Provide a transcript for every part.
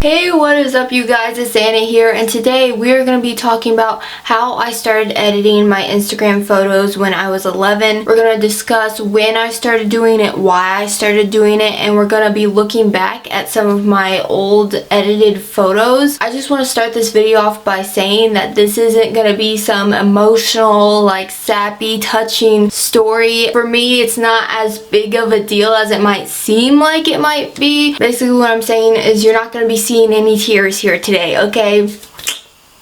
Hey, what is up you guys? It's Anna here, and today we're going to be talking about how I started editing my Instagram photos when I was 11. We're going to discuss when I started doing it, why I started doing it, and we're going to be looking back at some of my old edited photos. I just want to start this video off by saying that this isn't going to be some emotional, like sappy, touching story. For me, it's not as big of a deal as it might seem like it might be. Basically what I'm saying is you're not going to be seeing any tears here today, okay?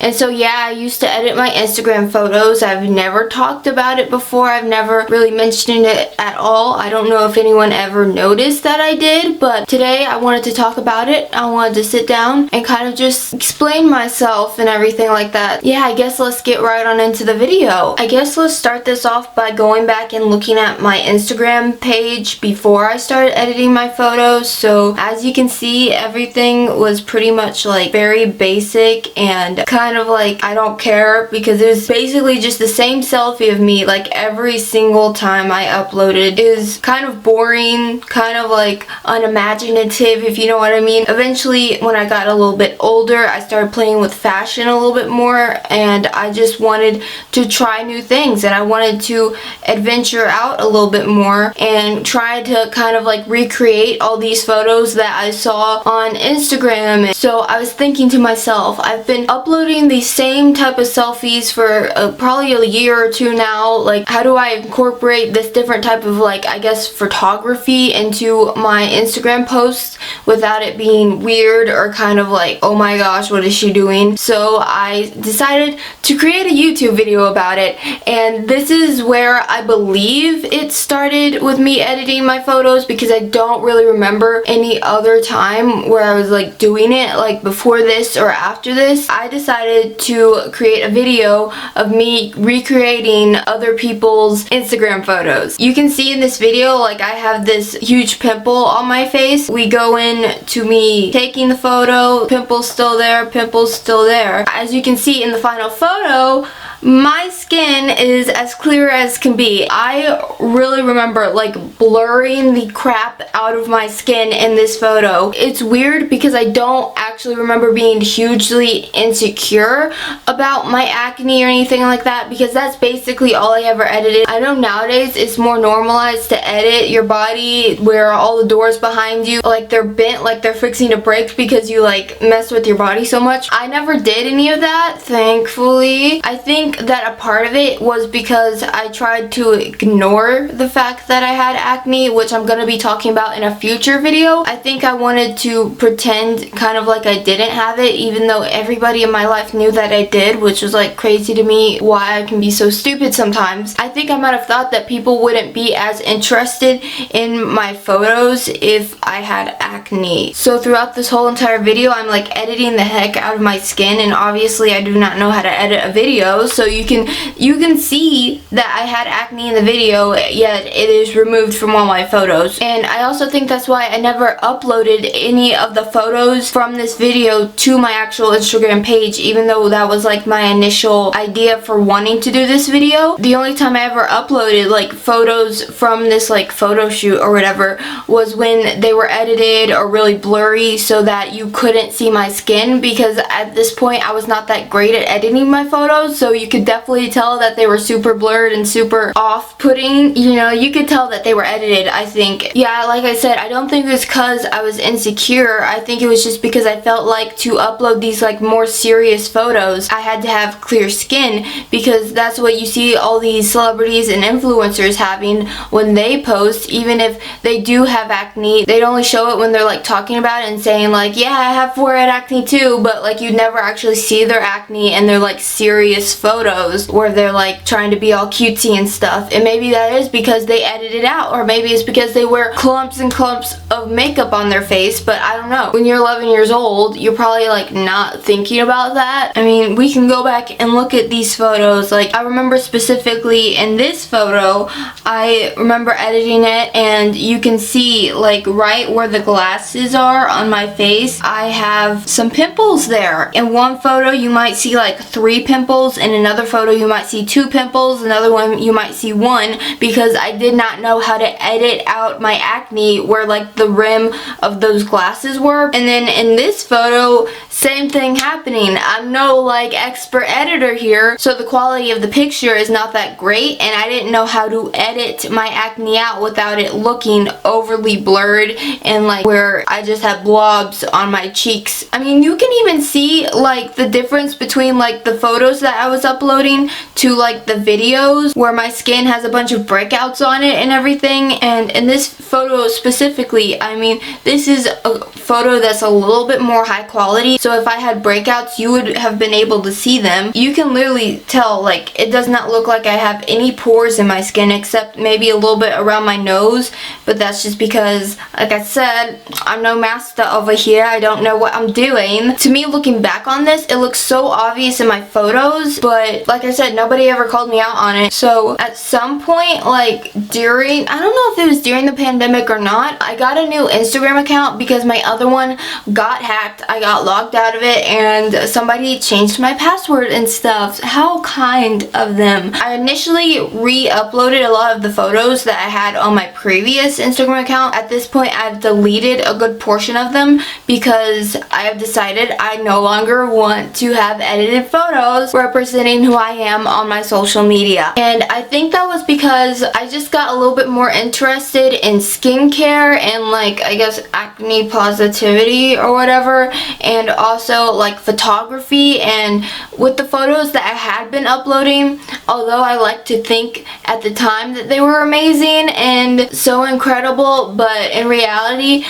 And so yeah, I used to edit my Instagram photos. I've never talked about it before. I've never really mentioned it at all. I don't know if anyone ever noticed that I did, but today I wanted to talk about it. I wanted to sit down and kind of just explain myself and everything like that. Yeah, I guess let's get right on into the video. I guess let's start this off by going back and looking at my Instagram page before I started editing my photos. So as you can see, everything was pretty much like very basic and kind of like I don't care, because it was basically just the same selfie of me like every single time I uploaded. It was kind of boring, kind of like unimaginative, if you know what I mean. Eventually when I got a little bit older, I started playing with fashion a little bit more, and I just wanted to try new things, and I wanted to adventure out a little bit more and try to kind of like recreate all these photos that I saw on Instagram. So I was thinking to myself, I've been uploading these same type of selfies for probably a year or two now. Like, how do I incorporate this different type of, like, I guess photography into my Instagram posts without it being weird or kind of like, oh my gosh, what is she doing? So I decided to create a YouTube video about it, and this is where I believe it started with me editing my photos, because I don't really remember any other time where I was like doing it, like before this or after this. I decided to create a video of me recreating other people's Instagram photos. You can see in this video, like, I have this huge pimple on my face. We go in to me taking the photo, pimple's still there, pimple's still there. As you can see in the final photo, my skin is as clear as can be. I really remember like blurring the crap out of my skin in this photo. It's weird because I don't actually remember being hugely insecure about my acne or anything like that, because that's basically all I ever edited. I know nowadays it's more normalized to edit your body where all the doors behind you, like they're bent, like they're fixing to break because you like mess with your body so much. I never did any of that, thankfully. I think that a part of it was because I tried to ignore the fact that I had acne, which I'm going to be talking about in a future video. I think I wanted to pretend kind of like I didn't have it, even though everybody in my life knew that I did, which was like crazy to me why I can be so stupid sometimes. I think I might have thought that people wouldn't be as interested in my photos if I had acne. So throughout this whole entire video, I'm like editing the heck out of my skin, and obviously I do not know how to edit a video, so you can see that I had acne in the video, yet it is removed from all my photos. And I also think that's why I never uploaded any of the photos from this video to my actual Instagram page, even though that was like my initial idea for wanting to do this video. The only time I ever uploaded like photos from this like photo shoot or whatever was when they were edited or really blurry so that you couldn't see my skin, because at this point I was not that great at editing my photos, so you could definitely tell that they were super blurred and super off-putting. You know, you could tell that they were edited, I think. Yeah, like I said, I don't think it was because I was insecure. I think it was just because I felt like to upload these like more serious photos, I had to have clear skin, because that's what you see all these celebrities and influencers having when they post. Even if they do have acne, they'd only show it when they're like talking about it and saying like, yeah, I have forehead acne too, but like you'd never actually see their acne and their like serious photos where they're like trying to be all cutesy and stuff. And maybe that is because they edit it out, or maybe it's because they wear clumps and clumps of makeup on their face, but I don't know. When you're 11 years old, you're probably like not thinking about that. I mean, we can go back and look at these photos. Like, I remember specifically in this photo, I remember editing it, and you can see like right where the glasses are on my face, I have some pimples there. In one photo you might see like 3 pimples, and in another photo you might see 2 pimples, another one you might see 1, because I did not know how to edit out my acne where like the rim of those glasses were. And then in this photo, same thing happening. I'm no like expert editor here, so the quality of the picture is not that great, and I didn't know how to edit my acne out without it looking overly blurred and like where I just have blobs on my cheeks. I mean, you can even see like the difference between like the photos that I was uploading to like the videos where my skin has a bunch of breakouts on it and everything. And in this photo specifically, I mean, this is a photo that's a little bit more high quality, so if I had breakouts you would have been able to see them. You can literally tell like it does not look like I have any pores in my skin except maybe a little bit around my nose, but that's just because, like I said, I'm no master over here. I don't know what I'm doing. To me, looking back on this, it looks so obvious in my photos, but like I said, nobody ever called me out on it. So at some point, like during, I don't know if it was during the pandemic or not, I got a new Instagram account because my other one got hacked. I got logged out of it and somebody changed my password and stuff. How kind of them. I initially re-uploaded a lot of the photos that I had on my previous Instagram account. At this point, I've deleted a good portion of them because I have decided I no longer want to have edited photos representing who I am on my social media. And I think that was because I just got a little bit more interested in skincare and like, I guess, acne positivity or whatever, and also like photography. And with the photos that I had been uploading, although I like to think at the time that they were amazing and so incredible, but in reality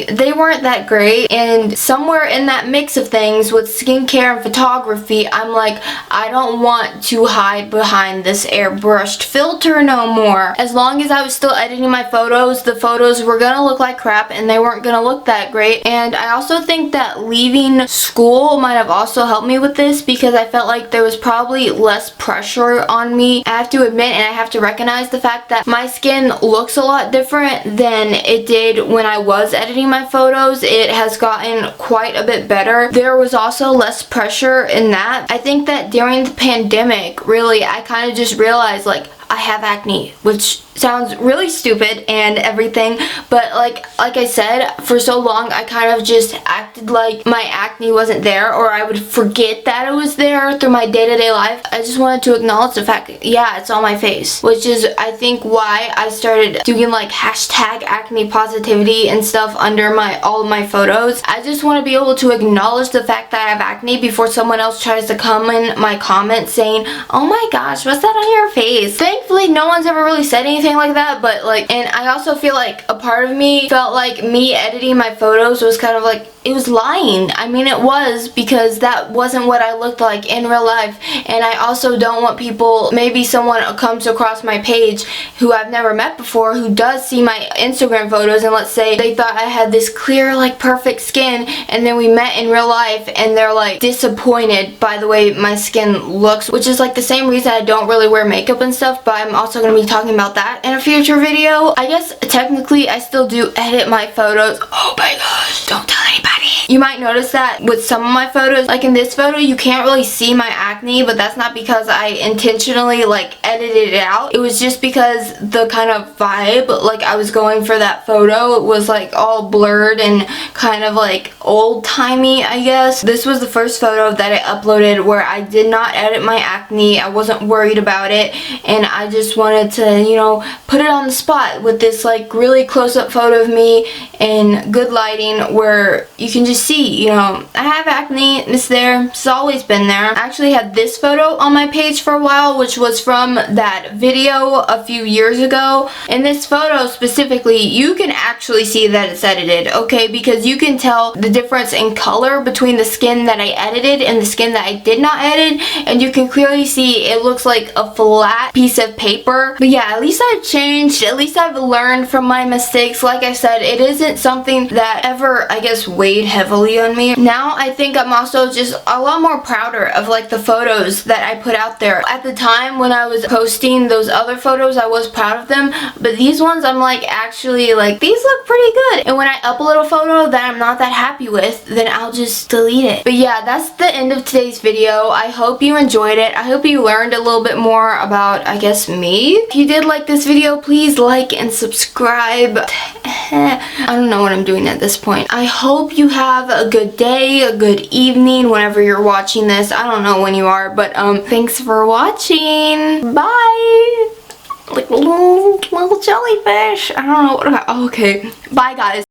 they weren't that great. And somewhere in that mix of things with skincare and photography, I'm like, I don't want to hide behind this airbrushed filter no more. As long as I was still editing my photos, the photos were gonna look like crap and they weren't gonna look that great. And I also think that leaving school might have also helped me with this because I felt like there was probably less pressure on me. I have to admit, and I have to recognize the fact that my skin looks a lot different than it did when I was editing my photos. It has gotten quite a bit better. There was also less pressure in that. I think that during the pandemic, really, I kind of just realized like I have acne, which sounds really stupid and everything, but like I said, for so long I kind of just acted like my acne wasn't there, or I would forget that it was there through my day-to-day life. I just wanted to acknowledge the fact that, yeah, it's on my face, which is I think why I started doing like hashtag acne positivity and stuff under all of my photos. I just want to be able to acknowledge the fact that I have acne before someone else tries to come in my comments saying, oh my gosh, what's that on your face? Thankfully no one's ever really said anything like that, but like, and I also feel like a part of me felt like me editing my photos was kind of like, it was lying. I mean, it was, because that wasn't what I looked like in real life. And I also don't want people, maybe someone comes across my page who I've never met before, who does see my Instagram photos, and let's say they thought I had this clear, like perfect skin, and then we met in real life and they're like disappointed by the way my skin looks, which is like the same reason I don't really wear makeup and stuff, but I'm also going to be talking about that in a future video. I guess technically I still do edit my photos. Oh my gosh, don't tell anybody. You might notice that with some of my photos, like in this photo, you can't really see my acne, but that's not because I intentionally like edited it out. It was just because the kind of vibe like I was going for that photo, it was like all blurred and kind of like old-timey, I guess. This was the first photo that I uploaded where I did not edit my acne. I wasn't worried about it, and I just wanted to, you know, put it on the spot with this like really close-up photo of me in good lighting where you can just see, you know, I have acne. It's there. It's always been there. I actually had this photo on my page for a while, which was from that video a few years ago. In this photo specifically, you can actually see that it's edited, okay, because you can tell the difference in color between the skin that I edited and the skin that I did not edit, and you can clearly see it looks like a flat piece of paper. But yeah, at least I've changed. At least I've learned from my mistakes. Like I said, it isn't something that ever, I guess, weighs weighed heavily on me. Now I think I'm also just a lot more prouder of like the photos that I put out there. At the time when I was posting those other photos, I was proud of them, but these ones I'm like, actually, like, these look pretty good. And when I upload a photo that I'm not that happy with, then I'll just delete it. But yeah, that's the end of today's video. I hope you enjoyed it. I hope you learned a little bit more about, I guess, me. If you did like this video, please like and subscribe. I don't know what I'm doing at this point. I hope you have a good day, a good evening, whenever you're watching this. I don't know when you are, but thanks for watching. Bye. Like little jellyfish. I don't know what. Okay. Bye, guys.